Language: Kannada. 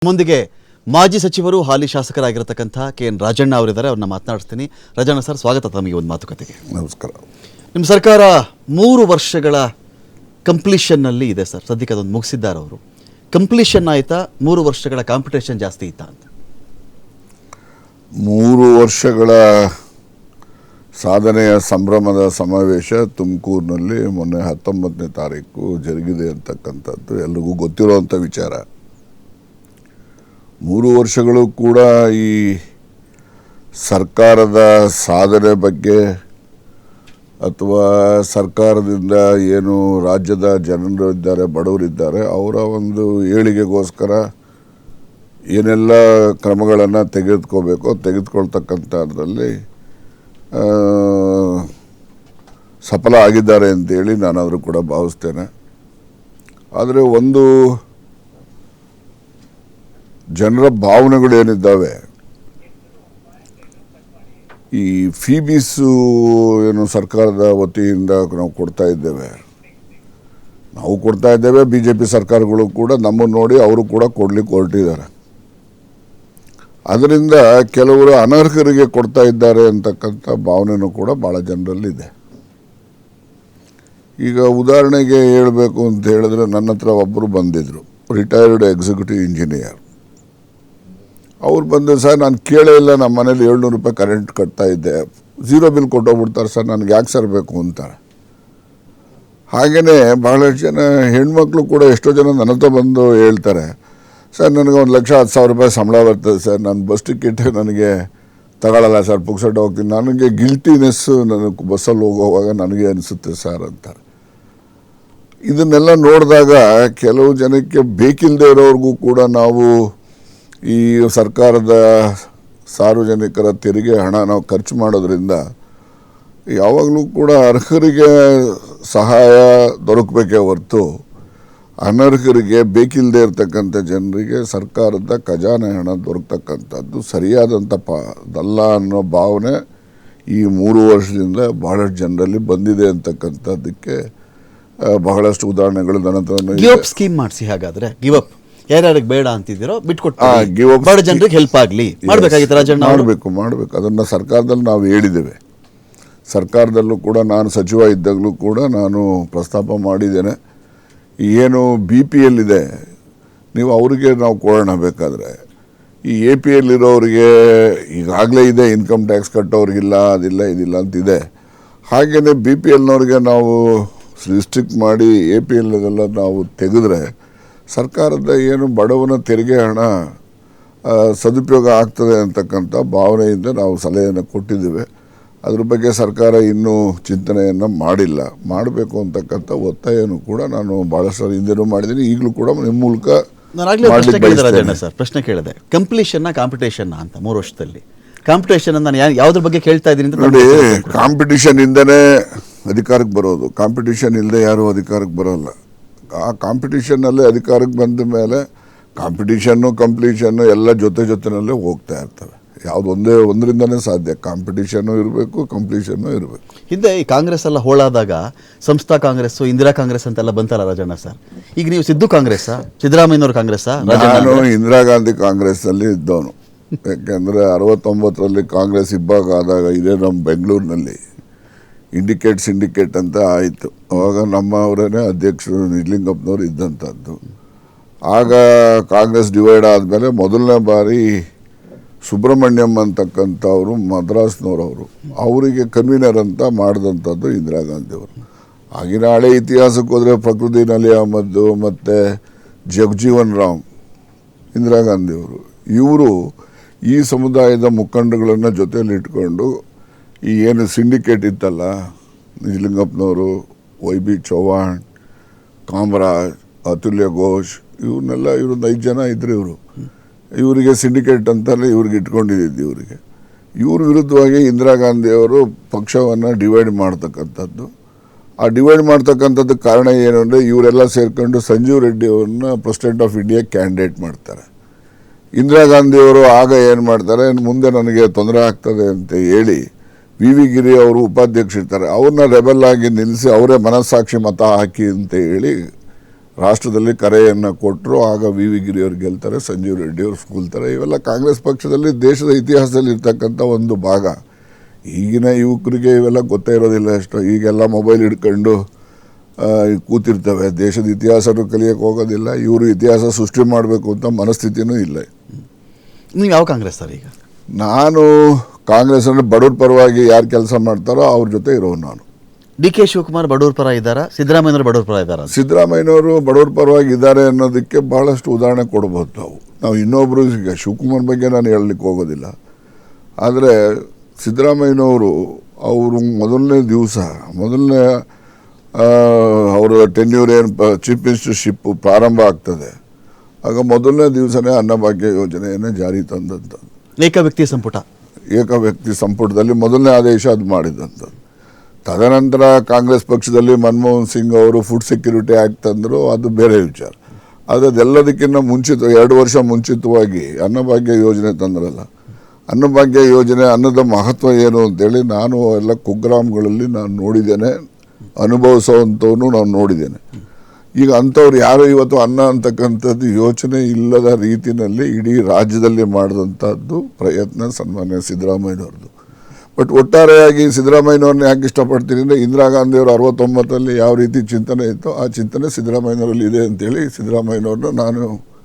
ನಮ್ಮೊಂದಿಗೆ ಮಾಜಿ ಸಚಿವರು ಹಾಲಿ ಶಾಸಕರಾಗಿರತಕ್ಕಂಥ ಕೆ.ಎನ್. ರಾಜಣ್ಣ ಅವರಿದ್ದಾರೆ. ಅವ್ರನ್ನ ಮಾತನಾಡ್ತೀನಿ. ರಾಜಣ್ಣ ಸರ್, ಸ್ವಾಗತ ತಮಗೆ ಒಂದು ಮಾತುಕತೆಗೆ. ನಮಸ್ಕಾರ. ನಿಮ್ಮ ಸರ್ಕಾರ 3 ವರ್ಷಗಳ ಕಂಪ್ಲೀಷನ್ನಲ್ಲಿ ಇದೆ ಸರ್. ಸದ್ಯಕ್ಕೆ ಅದೊಂದು ಮುಗಿಸಿದ್ದಾರೆ ಅವರು. ಕಂಪ್ಲೀಷನ್ ಆಯಿತಾ, 3 ವರ್ಷಗಳ ಕಾಂಪಿಟೇಷನ್ ಜಾಸ್ತಿ ಇತ್ತಾ ಅಂತ? 3 ವರ್ಷಗಳ ಸಾಧನೆಯ ಸಂಭ್ರಮದ ಸಮಾವೇಶ ತುಮಕೂರಿನಲ್ಲಿ ಮೊನ್ನೆ 19ನೇ ತಾರೀಕು ಜರುಗಿದೆ ಅಂತಕ್ಕಂಥದ್ದು ಎಲ್ರಿಗೂ ಗೊತ್ತಿರುವಂಥ ವಿಚಾರ. 3 ವರ್ಷಗಳು ಕೂಡ ಈ ಸರ್ಕಾರದ ಸಾಧನೆ ಬಗ್ಗೆ ಅಥವಾ ಸರ್ಕಾರದಿಂದ ಏನು ರಾಜ್ಯದ ಜನರು ಇದ್ದಾರೆ, ಬಡವರಿದ್ದಾರೆ, ಅವರ ಒಂದು ಏಳಿಗೆಗೋಸ್ಕರ ಏನೆಲ್ಲ ಕ್ರಮಗಳನ್ನು ತೆಗೆದುಕೊಳ್ತಕ್ಕಂಥದ್ರಲ್ಲಿ ಸಫಲ ಆಗಿದ್ದಾರೆ ಅಂತೇಳಿ ನಾನಾದರೂ ಕೂಡ ಭಾವಿಸ್ತೇನೆ. ಆದರೆ ಒಂದು ಜನರ ಭಾವನೆಗಳು ಏನಿದ್ದಾವೆ, ಈ ಫೀಬೀಸು ಏನು ಸರ್ಕಾರದ ವತಿಯಿಂದ ನಾವು ಕೊಡ್ತಾ ಇದ್ದೇವೆ, ಬಿ ಜೆ ಪಿ ಸರ್ಕಾರಗಳು ಕೂಡ ನಮ್ಮನ್ನು ನೋಡಿ ಅವರು ಕೂಡ ಕೊಡ್ಲಿಕ್ಕೆ ಹೊರಟಿದ್ದಾರೆ. ಅದರಿಂದ ಕೆಲವರು ಅನರ್ಹರಿಗೆ ಕೊಡ್ತಾ ಇದ್ದಾರೆ ಅಂತಕ್ಕಂಥ ಭಾವನೆಯೂ ಕೂಡ ಭಾಳ ಜನರಲ್ಲಿದೆ. ಈಗ ಉದಾಹರಣೆಗೆ ಹೇಳಬೇಕು ಅಂತ ಹೇಳಿದ್ರೆ, ನನ್ನ ಹತ್ರ ಒಬ್ಬರು ಬಂದಿದ್ದರು, ರಿಟೈರ್ಡ್ ಎಕ್ಸಿಕ್ಯೂಟಿವ್ ಇಂಜಿನಿಯರ್. ಅವ್ರು ಬಂದು, ಸರ್ ನಾನು ಕೇಳೇ ಇಲ್ಲ, ನಮ್ಮ ಮನೇಲಿ 700 ರೂಪಾಯಿ ಕರೆಂಟ್ ಕಟ್ತಾ ಇದ್ದೆ, 0 ಬಿಲ್ ಕೊಟ್ಟೋಗ್ಬಿಡ್ತಾರೆ ಸರ್, ನನಗೆ ಯಾಕೆ ಸರ್ ಬೇಕು ಅಂತಾರೆ. ಹಾಗೆಯೇ ಬಹಳಷ್ಟು ಜನ ಹೆಣ್ಮಕ್ಳು ಕೂಡ ಎಷ್ಟೋ ಜನ ನನ್ನ ಹತ್ರ ಬಂದು ಹೇಳ್ತಾರೆ, ಸರ್ ನನಗೆ 1,10,000 ರೂಪಾಯಿ ಸಂಬಳ ಬರ್ತದೆ ಸರ್, ನಾನು ಬಸ್ ಟಿಕೆಟ್ ನನಗೆ ತಗೊಳ್ಳಲ್ಲ ಸರ್, ಪುಕ್ಸಟ್ ಹೋಗ್ತೀನಿ, ನನಗೆ ಗಿಲ್ಟಿನೆಸ್ಸು ನನಗೆ ಬಸ್ಸಲ್ಲಿ ಹೋಗುವಾಗ ನನಗೆ ಅನಿಸುತ್ತೆ ಸರ್ ಅಂತಾರೆ. ಇದನ್ನೆಲ್ಲ ನೋಡಿದಾಗ ಕೆಲವು ಜನಕ್ಕೆ ಬೇಕಿಲ್ಲದೆ ಇರೋರಿಗೂ ಕೂಡ ನಾವು ಈ ಸರ್ಕಾರದ ಸಾರ್ವಜನಿಕರ ತೆರಿಗೆ ಹಣ ನಾವು ಖರ್ಚು ಮಾಡೋದ್ರಿಂದ ಯಾವಾಗಲೂ ಕೂಡ ಅರ್ಹರಿಗೆ ಸಹಾಯ ದೊರಕಬೇಕೇ ಹೊರತು ಅನರ್ಹರಿಗೆ, ಬೇಕಿಲ್ಲದೆ ಇರತಕ್ಕಂಥ ಜನರಿಗೆ ಸರ್ಕಾರದ ಖಜಾನೆ ಹಣ ದೊರಕತಕ್ಕಂಥದ್ದು ಸರಿಯಾದಂಥದ್ದಲ್ಲ ಅನ್ನೋ ಭಾವನೆ ಈ 3 ವರ್ಷದಿಂದ ಬಹಳಷ್ಟು ಜನರಲ್ಲಿ ಬಂದಿದೆ ಅಂತಕ್ಕಂಥದ್ದಕ್ಕೆ ಬಹಳಷ್ಟು ಉದಾಹರಣೆಗಳು ನನ್ನ ಹತ್ರ. ಗಿವ್ ಅಪ್ ಸ್ಕೀಮ್ ಮಾಡಿಸಿ. ಹಾಗಾದ್ರೆ ಗಿವ್ ಅಪ್ ಯಾರ್ಯಾರಿಗೆ ಬೇಡ ಅಂತಿದ್ದೀರೋ ಬಿಟ್ಕೊಟ್ಟು ಬಡ ಜನರಿಗೆ ಹೆಲ್ಪ್ ಆಗಲಿ ಮಾಡಬೇಕಾಗಿತ್ತು. ರಾಜಣ್ಣ ಮಾಡಬೇಕು. ಅದನ್ನು ಸರ್ಕಾರದಲ್ಲಿ ನಾವು ಹೇಳಿದ್ದೇವೆ. ಸರ್ಕಾರದಲ್ಲೂ ಕೂಡ ನಾನು ಸಚಿವ ಇದ್ದಾಗಲೂ ಕೂಡ ನಾನು ಪ್ರಸ್ತಾಪ ಮಾಡಿದ್ದೇನೆ. ಏನು BPL ಇದೆ, ನೀವು ಅವರಿಗೆ ನಾವು ಕೊಡೋಣ. ಬೇಕಾದರೆ ಈ APL ಇರೋರಿಗೆ ಈಗಾಗಲೇ ಇದೆ, ಇನ್ಕಮ್ ಟ್ಯಾಕ್ಸ್ ಕಟ್ಟೋರಿಗಿಲ್ಲ, ಅದಿಲ್ಲ ಇದಿಲ್ಲ ಅಂತಿದೆ. ಹಾಗೆಯೇ BPLನವ್ರಿಗೆ ನಾವು ರಿಸ್ಟ್ರಿಕ್ಟ್ ಮಾಡಿ APLಗೆಲ್ಲ ನಾವು ತೆಗೆದ್ರೆ ಸರ್ಕಾರದ ಏನು ಬಡವನ ತೆರಿಗೆ ಹಣ ಸದುಪಯೋಗ ಆಗ್ತದೆ ಅಂತಕ್ಕಂಥ ಭಾವನೆಯಿಂದ ನಾವು ಸಲಹೆಯನ್ನು ಕೊಟ್ಟಿದ್ದೇವೆ. ಅದ್ರ ಬಗ್ಗೆ ಸರ್ಕಾರ ಇನ್ನೂ ಚಿಂತನೆಯನ್ನು ಮಾಡಿಲ್ಲ. ಮಾಡಬೇಕು ಅಂತಕ್ಕಂಥ ಒತ್ತಾಯನೂ ಕೂಡ ನಾನು ಭಾಳಷ್ಟು ಹಿಂದೆನೂ ಮಾಡಿದ್ದೀನಿ, ಈಗಲೂ ಕೂಡ ನಿಮ್ಮ ಮೂಲಕ ಪ್ರಶ್ನೆ ಕೇಳಿದೆ. ಕಂಪ್ಲೀಷನ್ ಕಾಂಪಿಟೇಷನ್ ಅಂತ 3 ವರ್ಷದಲ್ಲಿ ಕಾಂಪಿಟೇಷನ್ ನಾನು ಯಾವುದ್ರ ಬಗ್ಗೆ ಕೇಳ್ತಾ ಇದ್ದೀನಿ ಅಂತ ನೋಡಿ. ಕಾಂಪಿಟೇಷನ್ ಇಂದನೇ ಅಧಿಕಾರಕ್ಕೆ ಬರೋದು, ಕಾಂಪಿಟೇಷನ್ ಇಲ್ಲದೆ ಯಾರೂ ಅಧಿಕಾರಕ್ಕೆ ಬರೋಲ್ಲ. ಆ ಕಾಂಪಿಟೇಷನ್ನಲ್ಲೇ ಅಧಿಕಾರಕ್ಕೆ ಬಂದ ಮೇಲೆ ಕಾಂಪಿಟೇಷನ್ನು ಕಂಪ್ಲೀಷನ್ನು ಎಲ್ಲ ಜೊತೆನಲ್ಲೇ ಹೋಗ್ತಾ ಇರ್ತವೆ. ಯಾವುದು ಒಂದರಿಂದನೇ ಸಾಧ್ಯ. ಕಾಂಪಿಟೇಷನ್ನು ಇರಬೇಕು, ಕಂಪ್ಲೀಷನ್ನು ಇರಬೇಕು. ಹಿಂದೆ ಈ ಕಾಂಗ್ರೆಸ್ ಎಲ್ಲ ಹೋಳಾದಾಗ ಸಂಸ್ಥಾ ಕಾಂಗ್ರೆಸ್ಸು, ಇಂದಿರಾ ಕಾಂಗ್ರೆಸ್ ಅಂತೆಲ್ಲ ಬಂತಲ್ಲ ರಾಜಣ್ಣ ಸರ್. ಈಗ ನೀವು ಸಿದ್ದು ಕಾಂಗ್ರೆಸ್ಸಾ, ಸಿದ್ದರಾಮಯ್ಯನವ್ರ ಕಾಂಗ್ರೆಸ್ಸಾ? ನಾನು ಇಂದಿರಾ ಗಾಂಧಿ ಕಾಂಗ್ರೆಸ್ನಲ್ಲಿ ಇದ್ದವನು. ಯಾಕೆಂದರೆ 69ರಲ್ಲಿ ಕಾಂಗ್ರೆಸ್ ಇಬ್ಬಾಗ ಆದಾಗ ಇದೇ ನಮ್ಮ ಬೆಂಗಳೂರಿನಲ್ಲಿ ಸಿಂಡಿಕೇಟ್ ಅಂತ ಆಯಿತು. ಅವಾಗ ನಮ್ಮವರೇ ಅಧ್ಯಕ್ಷರು ನಿಜಲಿಂಗಪ್ಪನವ್ರು ಇದ್ದಂಥದ್ದು. ಆಗ ಕಾಂಗ್ರೆಸ್ ಡಿವೈಡ್ ಆದಮೇಲೆ ಮೊದಲನೇ ಬಾರಿ ಸುಬ್ರಹ್ಮಣ್ಯಂ ಅಂತಕ್ಕಂಥವರು ಮದ್ರಾಸ್ನವರವರು, ಅವರಿಗೆ ಕನ್ವೀನರ್ ಅಂತ ಮಾಡಿದಂಥದ್ದು ಇಂದಿರಾ ಗಾಂಧಿಯವರು. ಆಗಿನ ಹಳೆ ಇತಿಹಾಸಕ್ಕೆ ಹೋದರೆ ಪ್ರಕೃತಿ ಅಲಿ ಅಹಮದ್ ಮತ್ತು ಜಗಜೀವನ್ ರಾಮ್, ಇಂದಿರಾ ಗಾಂಧಿಯವರು, ಇವರು ಈ ಸಮುದಾಯದ ಮುಖಂಡಗಳನ್ನು ಜೊತೆಯಲ್ಲಿ ಇಟ್ಕೊಂಡು ಈ ಏನು ಸಿಂಡಿಕೇಟ್ ಇತ್ತಲ್ಲ, ನಿಜಲಿಂಗಪ್ಪನವರು, YB ಚೌಹಾಣ್, ಕಾಮರಾಜ್, ಅತುಲ್ಯ ಘೋಷ್, ಇವ್ರನ್ನೆಲ್ಲ ಇವರೊಂದು 5 ಜನ ಇದ್ದರು. ಇವರಿಗೆ ಸಿಂಡಿಕೇಟ್ ಅಂತಲೇ ಇವ್ರಿಗೆ ಇಟ್ಕೊಂಡಿದ್ದು. ಇವ್ರ ವಿರುದ್ಧವಾಗಿ ಇಂದಿರಾ ಗಾಂಧಿಯವರು ಪಕ್ಷವನ್ನು ಡಿವೈಡ್ ಮಾಡ್ತಕ್ಕಂಥದ್ದು. ಆ ಡಿವೈಡ್ ಮಾಡ್ತಕ್ಕಂಥದ್ದು ಕಾರಣ ಏನು ಅಂದರೆ, ಇವರೆಲ್ಲ ಸೇರ್ಕೊಂಡು ಸಂಜೀವ್ ರೆಡ್ಡಿ ಅವ್ರನ್ನ ಪ್ರೆಸಿಡೆಂಟ್ ಆಫ್ ಇಂಡಿಯಾ ಕ್ಯಾಂಡಿಡೇಟ್ ಮಾಡ್ತಾರೆ. ಇಂದಿರಾ ಗಾಂಧಿಯವರು ಆಗ ಏನು ಮಾಡ್ತಾರೆ, ಮುಂದೆ ನನಗೆ ತೊಂದರೆ ಆಗ್ತದೆ ಅಂತ ಹೇಳಿ ವಿ ಗಿರಿ ಅವರು ಉಪಾಧ್ಯಕ್ಷರಿರ್ತಾರೆ, ಅವ್ರನ್ನ ರೆಬಲ್ ಆಗಿ ನಿಲ್ಲಿಸಿ ಅವರೇ ಮನಸ್ಸಾಕ್ಷಿ ಮತ ಹಾಕಿ ಅಂತ ಹೇಳಿ ರಾಷ್ಟ್ರದಲ್ಲಿ ಕರೆಯನ್ನು ಕೊಟ್ಟರು. ಆಗ ವಿ ಗಿರಿಯವ್ರು ಗೆಲ್ತಾರೆ, ಸಂಜೀವ್ ರೆಡ್ಡಿ ಅವರು ಸೋಲ್ತಾರೆ. ಇವೆಲ್ಲ ಕಾಂಗ್ರೆಸ್ ಪಕ್ಷದಲ್ಲಿ ದೇಶದ ಇತಿಹಾಸದಲ್ಲಿ ಇರ್ತಕ್ಕಂಥ ಒಂದು ಭಾಗ. ಈಗಿನ ಯುವಕರಿಗೆ ಇವೆಲ್ಲ ಗೊತ್ತೇ ಇರೋದಿಲ್ಲ ಅಷ್ಟು. ಈಗೆಲ್ಲ ಮೊಬೈಲ್ ಹಿಡ್ಕೊಂಡು ಕೂತಿರ್ತವೆ. ದೇಶದ ಇತಿಹಾಸನೂ ಕಲಿಯೋಕ್ಕೆ ಹೋಗೋದಿಲ್ಲ. ಇವರು ಇತಿಹಾಸ ಸೃಷ್ಟಿ ಮಾಡಬೇಕು ಅಂತ ಮನಸ್ಥಿತಿನೂ ಇಲ್ಲ. ನೀವು ಯಾವ ಕಾಂಗ್ರೆಸ್ ಸರ್ ಈಗ? ನಾನು ಕಾಂಗ್ರೆಸ್ ಅಂದರೆ ಬಡವ್ರ ಪರವಾಗಿ ಯಾರು ಕೆಲಸ ಮಾಡ್ತಾರೋ ಅವ್ರ ಜೊತೆ ಇರೋನು ನಾನು. ಡಿ ಕೆ ಶಿವಕುಮಾರ್ ಬಡವ್ರ ಪರ ಇದ್ದಾರಾ, ಸಿದ್ದರಾಮಯ್ಯನವರು ಬಡವ್ರ ಪರ ಇದ್ದಾರಾ? ಸಿದ್ದರಾಮಯ್ಯನವರು ಬಡವ್ರ ಪರವಾಗಿ ಇದ್ದಾರೆ ಅನ್ನೋದಕ್ಕೆ ಭಾಳಷ್ಟು ಉದಾಹರಣೆ ಕೊಡ್ಬೋದು ನಾವು ಇನ್ನೊಬ್ಬರು. ಈಗ ಶಿವಕುಮಾರ್ ಬಗ್ಗೆ ನಾನು ಹೇಳಲಿಕ್ಕೆ ಹೋಗೋದಿಲ್ಲ. ಆದರೆ ಸಿದ್ದರಾಮಯ್ಯನವರು ಅವರು ಮೊದಲನೇ ಅವರ ಟೆನ್ಯೂರ್ ಏನು ಚೀಫ್ ಮಿನಿಸ್ಟರ್ಶಿಪ್ಪು ಪ್ರಾರಂಭ ಆಗ್ತದೆ, ಆಗ ಮೊದಲನೇ ದಿವಸನೇ ಅನ್ನಭಾಗ್ಯ ಯೋಜನೆಯನ್ನು ಜಾರಿ ತಂದಂಥದ್ದು. ಏಕ ವ್ಯಕ್ತಿ ಸಂಪುಟದಲ್ಲಿ ಮೊದಲನೇ ಆದೇಶ ಅದು ಮಾಡಿದಂಥದ್ದು. ತದನಂತರ ಕಾಂಗ್ರೆಸ್ ಪಕ್ಷದಲ್ಲಿ ಮನಮೋಹನ್ ಸಿಂಗ್ ಅವರು ಫುಡ್ ಸೆಕ್ಯೂರಿಟಿ ಆ್ಯಕ್ಟ್ ತಂದರು, ಅದು ಬೇರೆ ವಿಚಾರ. ಆದರೆ ಅದೆಲ್ಲದಕ್ಕಿಂತ ಮುಂಚಿತ 2 ವರ್ಷ ಮುಂಚಿತವಾಗಿ ಅನ್ನಭಾಗ್ಯ ಯೋಜನೆ ತಂದ್ರಲ್ಲ. ಅನ್ನಭಾಗ್ಯ ಯೋಜನೆ ಅನ್ನದ ಮಹತ್ವ ಏನು ಅಂತೇಳಿ ನಾನು ಎಲ್ಲ ಕುಗ್ರಾಮಗಳಲ್ಲಿ ನಾನು ನೋಡಿದ್ದೇನೆ, ಅನುಭವಿಸೋವಂಥವನು ನಾನು ನೋಡಿದ್ದೇನೆ. ಈಗ ಅಂಥವ್ರು ಯಾರು ಇವತ್ತು ಅನ್ನ ಅಂತಕ್ಕಂಥದ್ದು ಯೋಚನೆ ಇಲ್ಲದ ರೀತಿಯಲ್ಲಿ ಇಡೀ ರಾಜ್ಯದಲ್ಲಿ ಮಾಡಿದಂಥದ್ದು ಪ್ರಯತ್ನ ಸನ್ಮಾನ್ಯ ಸಿದ್ದರಾಮಯ್ಯನವ್ರದ್ದು. ಬಟ್ ಒಟ್ಟಾರೆಯಾಗಿ ಸಿದ್ದರಾಮಯ್ಯನವ್ರನ್ನ ಯಾಕೆ ಇಷ್ಟಪಡ್ತೀನಿ ಅಂದರೆ, ಇಂದಿರಾ ಗಾಂಧಿಯವರು 69ರಲ್ಲಿ ಯಾವ ರೀತಿ ಚಿಂತನೆ ಇತ್ತೋ ಆ ಚಿಂತನೆ ಸಿದ್ದರಾಮಯ್ಯನವರಲ್ಲಿ ಇದೆ ಅಂತೇಳಿ ಸಿದ್ದರಾಮಯ್ಯನವ್ರನ್ನ ನಾನು